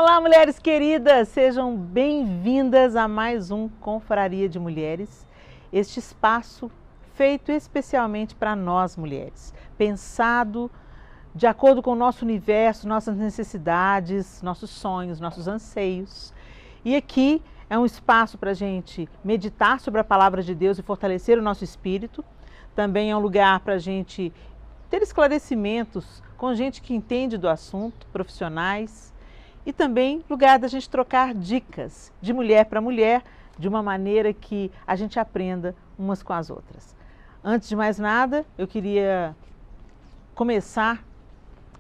Olá, mulheres queridas! Sejam bem-vindas a mais um Confraria de Mulheres, este espaço feito especialmente para nós mulheres, pensado de acordo com o nosso universo, nossas necessidades, nossos sonhos, nossos anseios. E aqui é um espaço para a gente meditar sobre a palavra de Deus e fortalecer o nosso espírito. Também é um lugar para a gente ter esclarecimentos com gente que entende do assunto, profissionais. E também lugar da gente trocar dicas de mulher para mulher, de uma maneira que a gente aprenda umas com as outras. Antes de mais nada, eu queria começar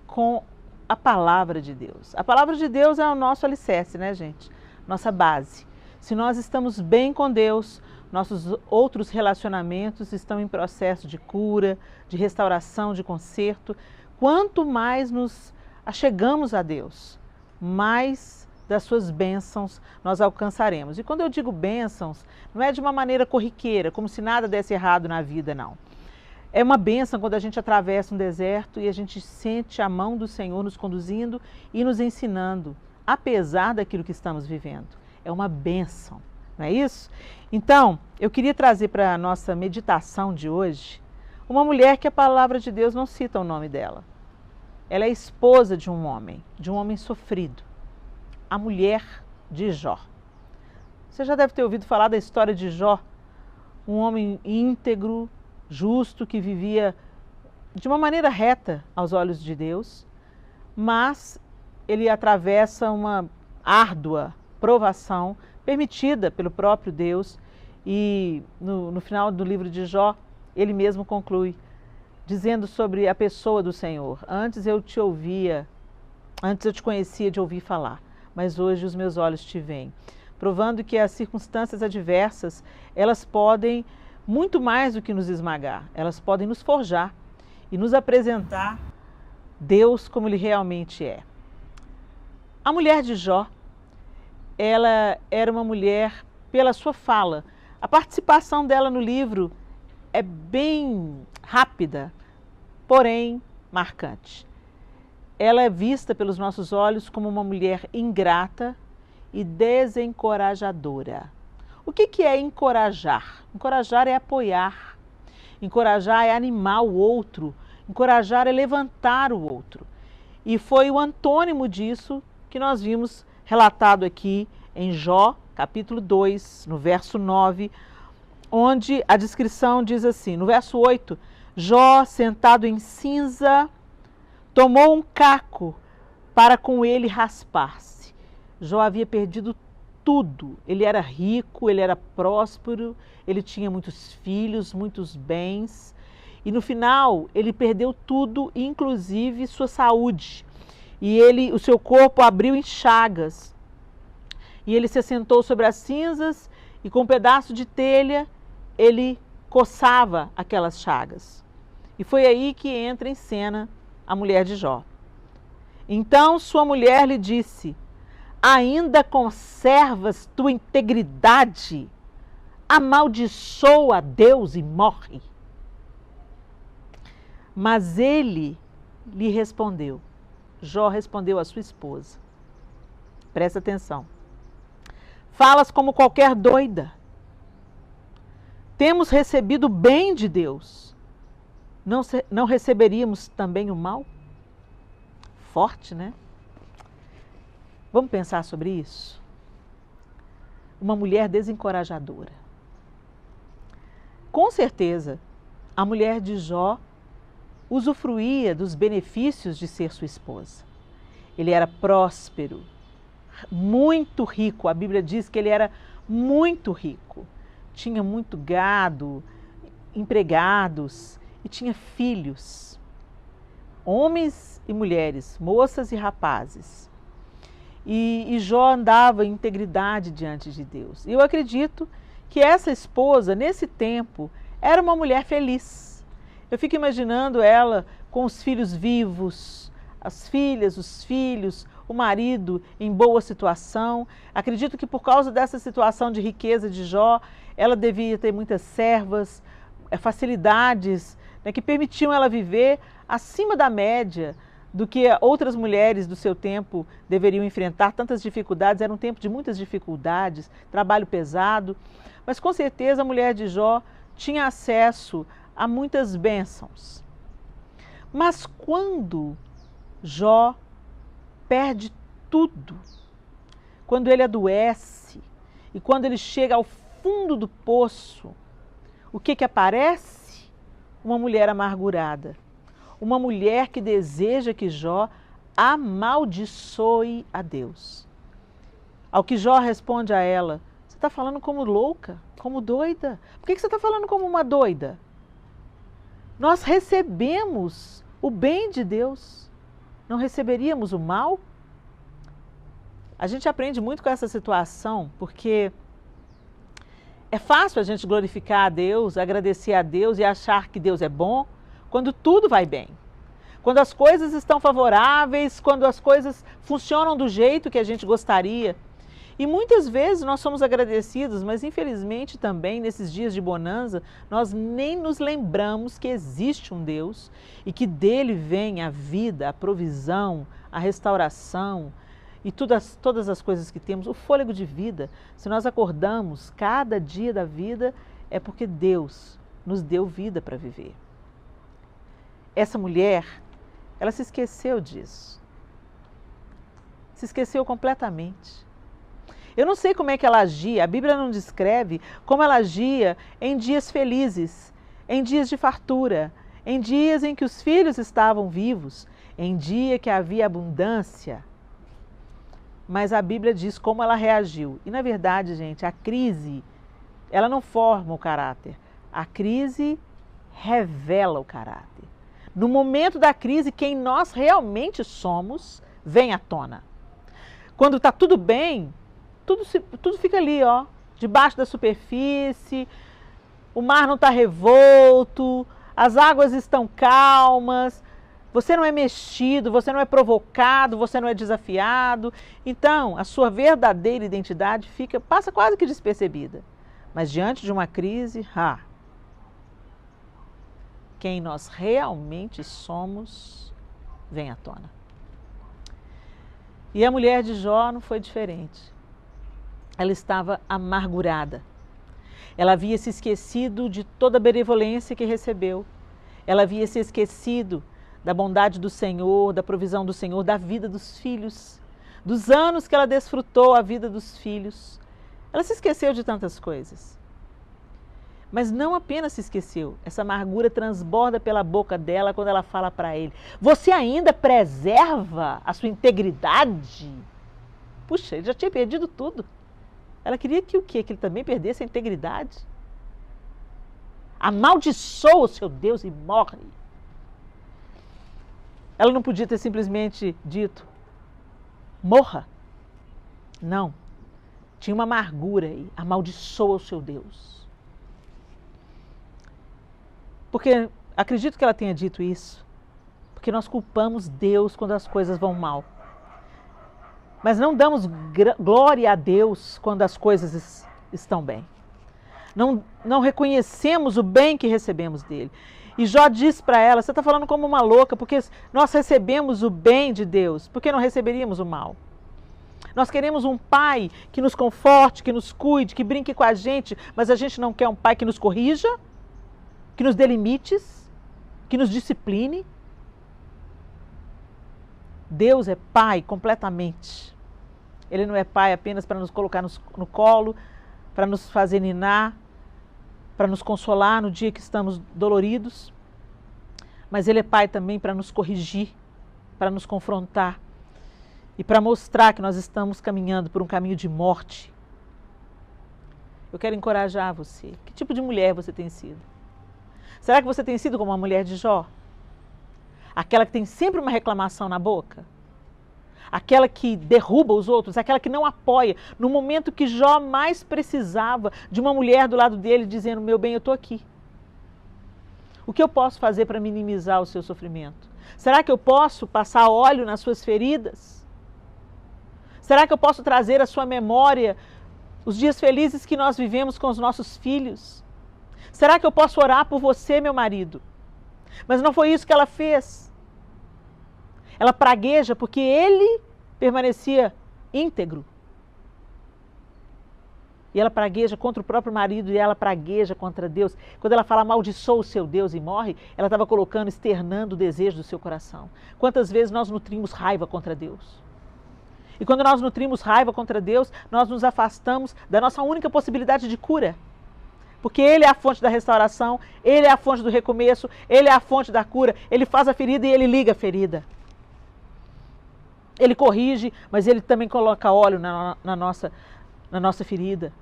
com a palavra de Deus. A palavra de Deus é o nosso alicerce, né, gente? Nossa base. Se nós estamos bem com Deus, nossos outros relacionamentos estão em processo de cura, de restauração, de conserto. Quanto mais nos achegamos a Deus, mais das suas bênçãos nós alcançaremos. E quando eu digo bênçãos, não é de uma maneira corriqueira, como se nada desse errado na vida, não. É uma bênção quando a gente atravessa um deserto e a gente sente a mão do Senhor nos conduzindo e nos ensinando, apesar daquilo que estamos vivendo. É uma bênção, não é isso? Então, eu queria trazer para a nossa meditação de hoje uma mulher que a palavra de Deus não cita o nome dela. Ela é esposa de um homem sofrido, a mulher de Jó. Você já deve ter ouvido falar da história de Jó, um homem íntegro, justo, que vivia de uma maneira reta aos olhos de Deus, mas ele atravessa uma árdua provação permitida pelo próprio Deus e no final do livro de Jó, ele mesmo conclui, dizendo sobre a pessoa do Senhor: antes eu te conhecia de ouvir falar, mas hoje os meus olhos te veem. Provando que as circunstâncias adversas, elas podem, muito mais do que nos esmagar, elas podem nos forjar e nos apresentar Deus como Ele realmente é. A mulher de Jó, ela era uma mulher pela sua fala. A participação dela no livro é bem rápida, porém marcante. Ela é vista pelos nossos olhos como uma mulher ingrata e desencorajadora. O que é encorajar? Encorajar é apoiar, encorajar é animar o outro, encorajar é levantar o outro. E foi o antônimo disso que nós vimos relatado aqui em Jó, capítulo 2, no verso 9, onde a descrição diz assim, no verso 8, Jó, sentado em cinza, tomou um caco para com ele raspar-se. Jó havia perdido tudo. Ele era rico, ele era próspero, ele tinha muitos filhos, muitos bens. E no final, ele perdeu tudo, inclusive sua saúde. E o seu corpo abriu em chagas. E ele se assentou sobre as cinzas e com um pedaço de telha, ele coçava aquelas chagas. E foi aí que entra em cena a mulher de Jó. Então sua mulher lhe disse: ainda conservas tua integridade? Amaldiçoa a Deus e morre. Mas ele lhe respondeu. Jó respondeu à sua esposa. Presta atenção. Falas como qualquer doida. Temos recebido o bem de Deus. Não receberíamos também o mal? Forte, né? Vamos pensar sobre isso? Uma mulher desencorajadora. Com certeza, a mulher de Jó usufruía dos benefícios de ser sua esposa. Ele era próspero, muito rico. A Bíblia diz que ele era muito rico. Tinha muito gado, empregados e tinha filhos. Homens e mulheres, moças e rapazes. E Jó andava em integridade diante de Deus. E eu acredito que essa esposa, nesse tempo, era uma mulher feliz. Eu fico imaginando ela com os filhos vivos, as filhas, os filhos, o marido em boa situação. Acredito que por causa dessa situação de riqueza de Jó, ela devia ter muitas servas, facilidades, né, que permitiam ela viver acima da média do que outras mulheres do seu tempo deveriam enfrentar, tantas dificuldades, era um tempo de muitas dificuldades, trabalho pesado, mas com certeza a mulher de Jó tinha acesso a muitas bênçãos. Mas quando Jó perde tudo, quando ele adoece e quando ele chega ao fundo do poço, o que aparece? Uma mulher amargurada. Uma mulher que deseja que Jó amaldiçoe a Deus. Ao que Jó responde a ela: você está falando como louca, como doida? Por que você está falando como uma doida? Nós recebemos o bem de Deus, não receberíamos o mal? A gente aprende muito com essa situação, porque é fácil a gente glorificar a Deus, agradecer a Deus e achar que Deus é bom, quando tudo vai bem, quando as coisas estão favoráveis, quando as coisas funcionam do jeito que a gente gostaria. E muitas vezes nós somos agradecidos, mas infelizmente também nesses dias de bonança, nós nem nos lembramos que existe um Deus e que dele vem a vida, a provisão, a restauração e todas as coisas que temos, o fôlego de vida. Se nós acordamos cada dia da vida, é porque Deus nos deu vida para viver. Essa mulher, ela se esqueceu disso. Se esqueceu completamente. Eu não sei como é que ela agia, a Bíblia não descreve como ela agia em dias felizes, em dias de fartura, em dias em que os filhos estavam vivos, em dia que havia abundância. Mas a Bíblia diz como ela reagiu. E na verdade, gente, a crise, ela não forma o caráter. A crise revela o caráter. No momento da crise, quem nós realmente somos vem à tona. Quando está tudo bem, tudo fica ali, ó, debaixo da superfície, o mar não está revolto, as águas estão calmas, você não é mexido, você não é provocado, você não é desafiado. Então, a sua verdadeira identidade passa quase que despercebida. Mas diante de uma crise, quem nós realmente somos vem à tona. E a mulher de Jó não foi diferente. Ela estava amargurada. Ela havia se esquecido de toda a benevolência que recebeu. Ela havia se esquecido da bondade do Senhor, da provisão do Senhor, da vida dos filhos, dos anos que ela desfrutou a vida dos filhos. Ela se esqueceu de tantas coisas. Mas não apenas se esqueceu, essa amargura transborda pela boca dela quando ela fala para ele: você ainda preserva a sua integridade? Puxa, ele já tinha perdido tudo. Ela queria que o quê? Que ele também perdesse a integridade? Amaldiçoa o seu Deus e morre. Ela não podia ter simplesmente dito: morra. Não. Tinha uma amargura aí. Amaldiçoa o seu Deus. Porque acredito que ela tenha dito isso, porque nós culpamos Deus quando as coisas vão mal. Mas não damos glória a Deus quando as coisas estão bem. Não reconhecemos o bem que recebemos dele. E Jó diz para ela: você está falando como uma louca, porque nós recebemos o bem de Deus, por que não receberíamos o mal? Nós queremos um pai que nos conforte, que nos cuide, que brinque com a gente, mas a gente não quer um pai que nos corrija, que nos dê limites, que nos discipline. Deus é pai completamente. Ele não é pai apenas para nos colocar no colo, para nos fazer ninar, para nos consolar no dia que estamos doloridos. Mas Ele é pai também para nos corrigir, para nos confrontar e para mostrar que nós estamos caminhando por um caminho de morte. Eu quero encorajar você. Que tipo de mulher você tem sido? Será que você tem sido como a mulher de Jó? Aquela que tem sempre uma reclamação na boca? Aquela que derruba os outros? Aquela que não apoia? No momento que Jó mais precisava de uma mulher do lado dele dizendo: meu bem, eu estou aqui. O que eu posso fazer para minimizar o seu sofrimento? Será que eu posso passar óleo nas suas feridas? Será que eu posso trazer à sua memória os dias felizes que nós vivemos com os nossos filhos? Será que eu posso orar por você, meu marido? Mas não foi isso que ela fez. Ela pragueja porque ele permanecia íntegro. E ela pragueja contra o próprio marido e ela pragueja contra Deus. Quando ela fala amaldiçoa o seu Deus e morre, ela estava colocando, externando o desejo do seu coração. Quantas vezes nós nutrimos raiva contra Deus? E quando nós nutrimos raiva contra Deus, nós nos afastamos da nossa única possibilidade de cura. Porque Ele é a fonte da restauração, Ele é a fonte do recomeço, Ele é a fonte da cura. Ele faz a ferida e Ele liga a ferida. Ele corrige, mas Ele também coloca óleo na nossa ferida.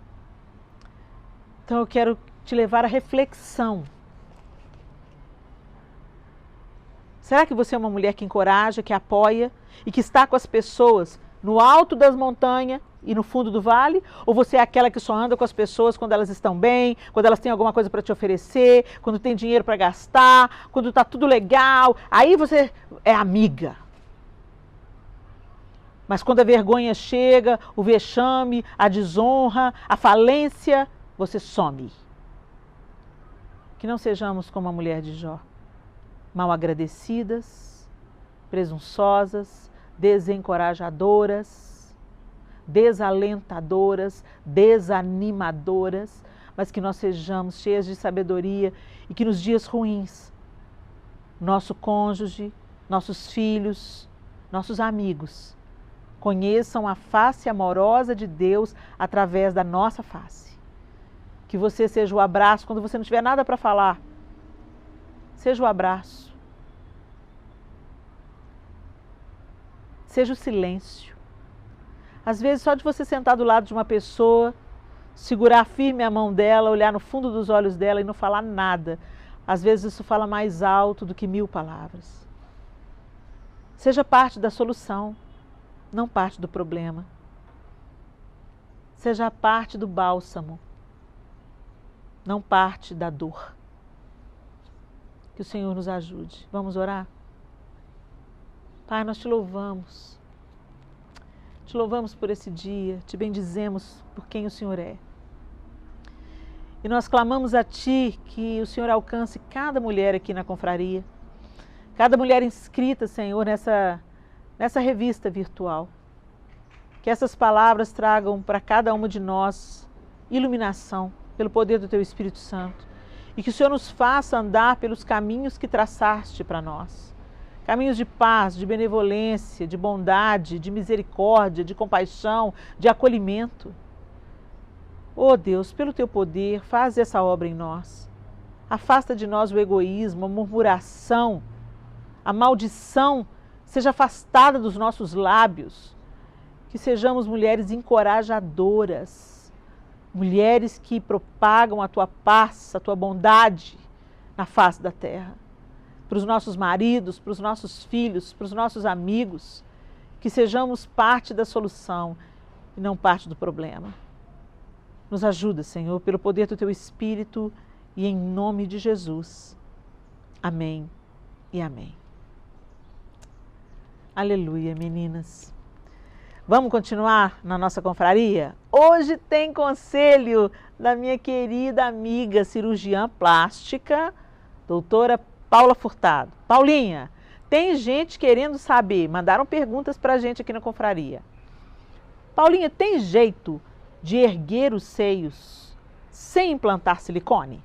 Então eu quero te levar à reflexão. Será que você é uma mulher que encoraja, que apoia e que está com as pessoas no alto das montanhas e no fundo do vale? Ou você é aquela que só anda com as pessoas quando elas estão bem, quando elas têm alguma coisa para te oferecer, quando tem dinheiro para gastar, quando está tudo legal, aí você é amiga. Mas quando a vergonha chega, o vexame, a desonra, a falência, você some. Que não sejamos como a mulher de Jó, mal agradecidas, presunçosas, desencorajadoras, desalentadoras, desanimadoras, mas que nós sejamos cheias de sabedoria e que nos dias ruins, nosso cônjuge, nossos filhos, nossos amigos, conheçam a face amorosa de Deus através da nossa face. Que você seja o abraço quando você não tiver nada para falar. Seja o abraço. Seja o silêncio. Às vezes só de você sentar do lado de uma pessoa, segurar firme a mão dela, olhar no fundo dos olhos dela e não falar nada. Às vezes isso fala mais alto do que 1000 palavras. Seja parte da solução. Não parte do problema. Seja parte do bálsamo, não parte da dor. Que o Senhor nos ajude. Vamos orar? Pai, nós te louvamos. Te louvamos por esse dia, te bendizemos por quem o Senhor é. E nós clamamos a Ti que o Senhor alcance cada mulher aqui na confraria, cada mulher inscrita, Senhor, nessa revista virtual. Que essas palavras tragam para cada uma de nós iluminação pelo poder do Teu Espírito Santo. E que o Senhor nos faça andar pelos caminhos que traçaste para nós. Caminhos de paz, de benevolência, de bondade, de misericórdia, de compaixão, de acolhimento. Oh Deus, pelo Teu poder, faz essa obra em nós. Afasta de nós o egoísmo, a murmuração, a maldição, seja afastada dos nossos lábios, que sejamos mulheres encorajadoras, mulheres que propagam a Tua paz, a Tua bondade na face da terra, para os nossos maridos, para os nossos filhos, para os nossos amigos, que sejamos parte da solução e não parte do problema. Nos ajuda, Senhor, pelo poder do Teu Espírito e em nome de Jesus. Amém e amém. Aleluia, meninas. Vamos continuar na nossa confraria? Hoje tem conselho da minha querida amiga cirurgiã plástica, doutora Paula Furtado. Paulinha, tem gente querendo saber, mandaram perguntas para a gente aqui na confraria. Paulinha, tem jeito de erguer os seios sem implantar silicone?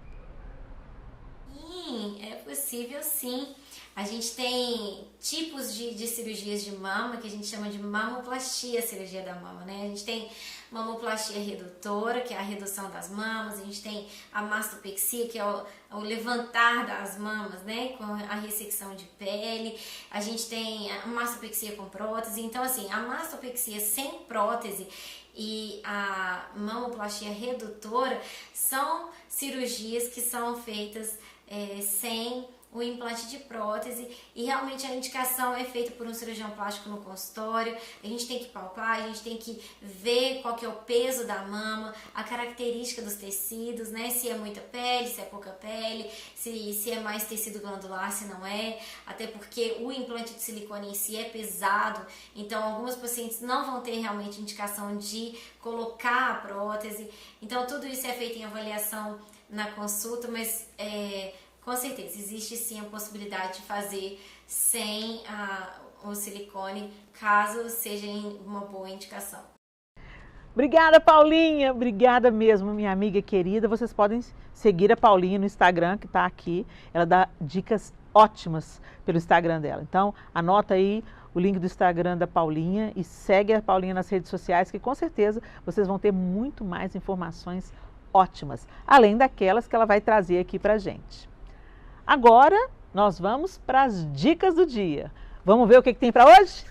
Sim, é possível sim. A gente tem tipos de cirurgias de mama que a gente chama de mamoplastia, cirurgia da mama, né? A gente tem mamoplastia redutora, que é a redução das mamas, a gente tem a mastopexia, que é o levantar das mamas, né? Com a ressecção de pele, a gente tem a mastopexia com prótese. Então, assim, a mastopexia sem prótese e a mamoplastia redutora são cirurgias que são feitas sem o implante de prótese, e realmente a indicação é feita por um cirurgião plástico no consultório. A gente tem que palpar, a gente tem que ver qual que é o peso da mama, a característica dos tecidos, né? Se é muita pele, se é pouca pele, se é mais tecido glandular, se não é, até porque o implante de silicone em si é pesado, então algumas pacientes não vão ter realmente indicação de colocar a prótese. Então tudo isso é feito em avaliação na consulta, mas com certeza, existe sim a possibilidade de fazer sem o silicone, caso seja uma boa indicação. Obrigada, Paulinha. Obrigada mesmo, minha amiga querida. Vocês podem seguir a Paulinha no Instagram, que está aqui. Ela dá dicas ótimas pelo Instagram dela. Então, anota aí o link do Instagram da Paulinha e segue a Paulinha nas redes sociais, que com certeza vocês vão ter muito mais informações ótimas, além daquelas que ela vai trazer aqui pra gente. Agora, nós vamos para as dicas do dia. Vamos ver o que tem para hoje?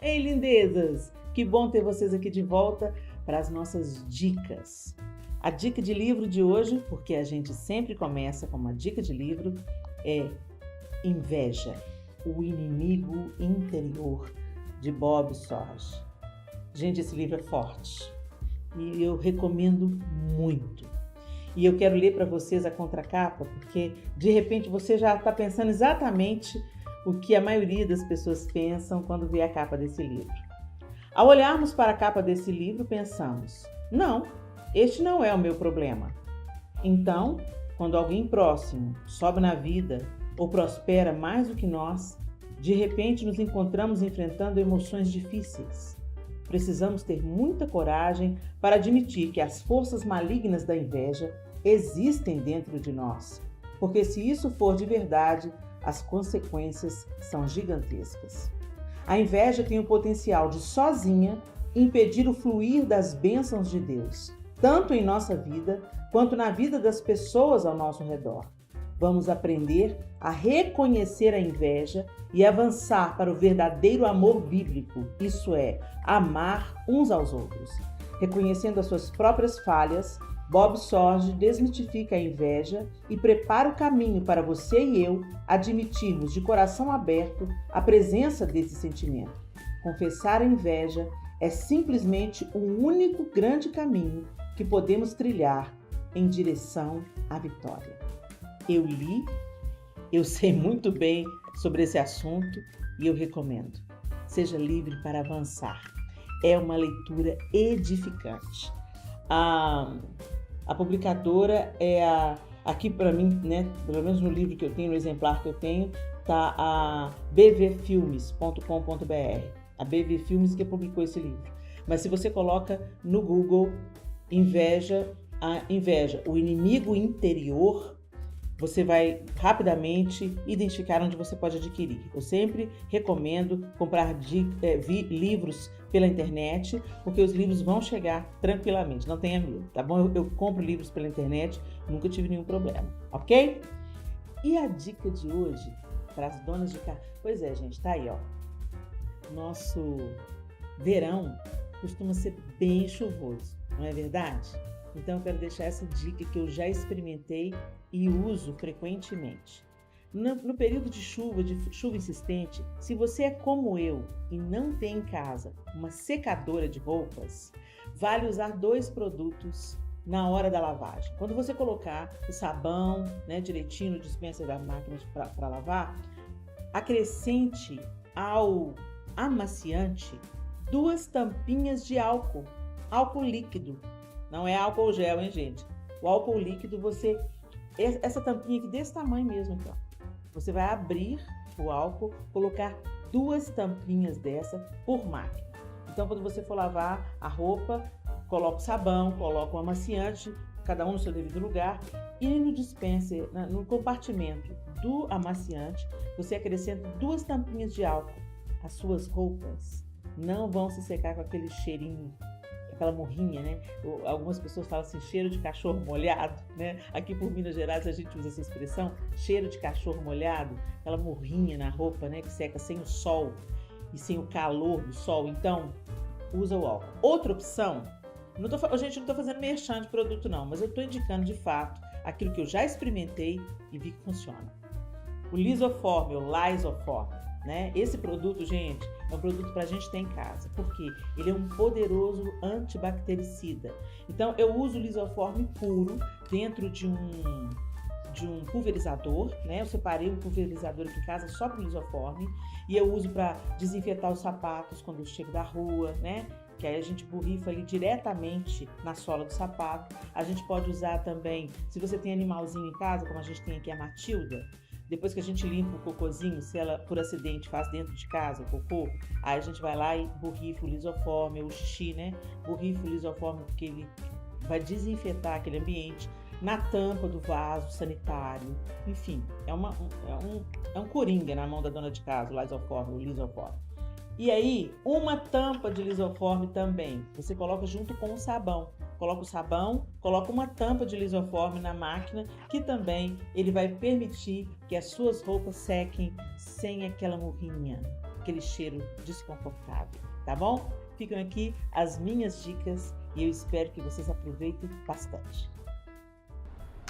Ei, lindezas! Que bom ter vocês aqui de volta para as nossas dicas. A dica de livro de hoje, porque a gente sempre começa com uma dica de livro, é Inveja, o inimigo interior, de Bob Sorge. Gente, esse livro é forte e eu recomendo muito. E eu quero ler para vocês a contracapa, porque de repente você já está pensando exatamente o que a maioria das pessoas pensam quando vê a capa desse livro. Ao olharmos para a capa desse livro, pensamos: não, este não é o meu problema. Então, quando alguém próximo sobe na vida ou prospera mais do que nós, de repente nos encontramos enfrentando emoções difíceis. Precisamos ter muita coragem para admitir que as forças malignas da inveja existem dentro de nós, porque se isso for de verdade, as consequências são gigantescas. A inveja tem o potencial de, sozinha, impedir o fluir das bênçãos de Deus, tanto em nossa vida quanto na vida das pessoas ao nosso redor. Vamos aprender a reconhecer a inveja e avançar para o verdadeiro amor bíblico, isso é, amar uns aos outros. Reconhecendo as suas próprias falhas, Bob Sorge desmitifica a inveja e prepara o caminho para você e eu admitirmos de coração aberto a presença desse sentimento. Confessar a inveja é simplesmente o único grande caminho que podemos trilhar em direção à vitória. Eu li, eu sei muito bem sobre esse assunto e eu recomendo. Seja livre para avançar. É uma leitura edificante. A publicadora é aqui para mim, né, pelo menos no livro que eu tenho, no exemplar que eu tenho, tá a bvfilmes.com.br. A BV Filmes que publicou esse livro. Mas se você coloca no Google Inveja, o inimigo interior, você vai rapidamente identificar onde você pode adquirir. Eu sempre recomendo comprar livros pela internet, porque os livros vão chegar tranquilamente, não tenha medo, tá bom? Eu compro livros pela internet, nunca tive nenhum problema, ok? E a dica de hoje, para as donas de casa... Pois é, gente, tá aí, ó. Nosso verão costuma ser bem chuvoso, não é verdade? Então eu quero deixar essa dica que eu já experimentei e uso frequentemente. No período de chuva insistente, se você é como eu e não tem em casa uma secadora de roupas, vale usar 2 produtos na hora da lavagem. Quando você colocar o sabão, né, direitinho no dispenser da máquina para lavar, acrescente ao amaciante 2 tampinhas de álcool líquido. Não é álcool gel, hein, gente? O álcool líquido, essa tampinha aqui desse tamanho mesmo, então. Você vai abrir o álcool, colocar 2 tampinhas dessa por máquina. Então, quando você for lavar a roupa, coloca o sabão, coloca o amaciante, cada um no seu devido lugar, e no dispenser, no compartimento do amaciante, você acrescenta 2 tampinhas de álcool. As suas roupas não vão se secar com aquele cheirinho, aquela morrinha, né? Algumas pessoas falam assim, cheiro de cachorro molhado, né? Aqui por Minas Gerais a gente usa essa expressão, cheiro de cachorro molhado, aquela morrinha na roupa, né? Que seca sem o sol e sem o calor do sol. Então, usa o álcool. Outra opção, gente, não tô fazendo merchan de produto não, mas eu tô indicando de fato aquilo que eu já experimentei e vi que funciona. O Lisoform, ou Lisoform, né? Esse produto, gente, é um produto para a gente ter em casa, porque ele é um poderoso antibactericida. Então, eu uso o Lisoform puro dentro de um pulverizador, né? Eu separei um pulverizador aqui em casa só para o Lisoform e eu uso para desinfetar os sapatos quando eu chego da rua, né? Que aí a gente borrifa ali diretamente na sola do sapato. A gente pode usar também, se você tem animalzinho em casa, como a gente tem aqui a Matilda, depois que a gente limpa o cocôzinho, se ela por acidente faz dentro de casa o cocô, aí a gente vai lá e borrifa o lisoforme, o xixi, né? Borrifa o lisoforme porque ele vai desinfetar aquele ambiente, na tampa do vaso sanitário, enfim, é um coringa na mão da dona de casa, o lisoforme. E aí, uma tampa de lisoforme também, você coloca junto com o sabão. Coloca o sabão, coloca uma tampa de lisoforme na máquina, que também ele vai permitir que as suas roupas sequem sem aquela murrinha, aquele cheiro desconfortável, tá bom? Ficam aqui as minhas dicas e eu espero que vocês aproveitem bastante.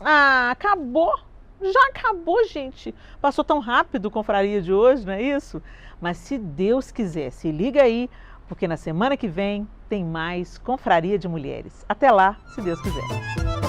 Ah, acabou! Já acabou, gente! Passou tão rápido o Confraria de hoje, não é isso? Mas se Deus quiser, se liga aí, porque na semana que vem tem mais Confraria de Mulheres. Até lá, se Deus quiser.